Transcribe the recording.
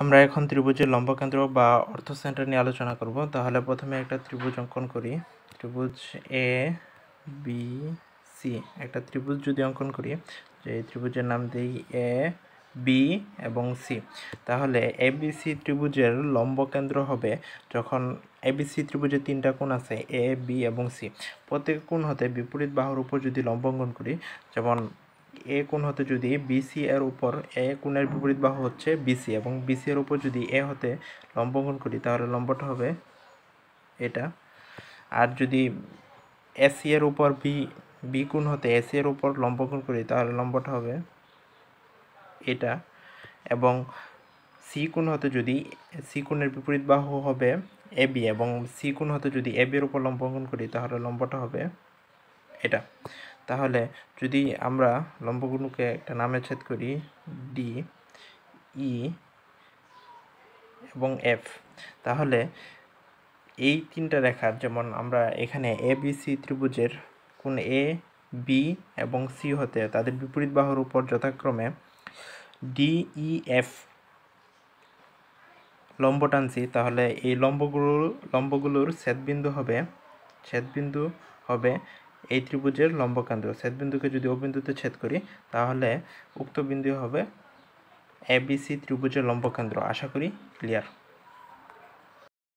আমরা এখন ত্রিভুজের লম্বকেন্দ্র বা অর্থসেন্টার নিয়ে আলোচনা করব। তাহলে প্রথমে একটা ত্রিভুজ অঙ্কন করি। ত্রিভুজ এ বি সি, একটা ত্রিভুজ যদি অঙ্কন করি, যে এই ত্রিভুজের নাম দিই এ বি এবং সি, তাহলে এবিসি ত্রিভুজের লম্বকেন্দ্র হবে যখন এবিসি ত্রিভুজের তিনটা কোণ আছে এ বি এবং সি, প্রত্যেক কোণ হতে বিপরীত বাহুর উপর যদি লম্ব অঙ্কন করি, যেমন এ কোণ হতে যদি বিসি এর উপর এ কোণের বিপরীত বাহু হচ্ছে বিসি এবং বিসি এর উপর যদি এ হতে লম্ব অঙ্কন করি, তাহলে লম্বটা হবে এটা। আর যদি এসি এর উপর বি কোণ হতে এসি এর উপর লম্ব অঙ্কন করি, তাহলে লম্বটা হবে এটা। এবং সি কোণ হতে যদি সি কোণের বিপরীত বাহু হবে এ বি এবং সি কোণ হতে যদি এ বির উপর লম্ব অঙ্কন করি, তাহলে লম্বটা হবে এটা। তাহলে যদি আমরা লম্বগুলোকে একটা নামে ছেদ করি, ডি ই এবং এফ, তাহলে এই তিনটা রেখার, যেমন আমরা এখানে এ বি সি ত্রিভুজের কোণ এ বি এবং সি হতে তাদের বিপরীত বাহুর উপর যথাক্রমে ডি ই এফ লম্ব টানছি, তাহলে এই লম্বগুলোর ছেদবিন্দু হবে এই ত্রিভুজের লম্বকেন্দ্র। ছেদবিন্দুকে যদি ও বিন্দুতে ছেদ করি, তাহলে উক্ত বিন্দু হবে এবিসি ত্রিভুজের লম্বকেন্দ্র। আশা করি ক্লিয়ার।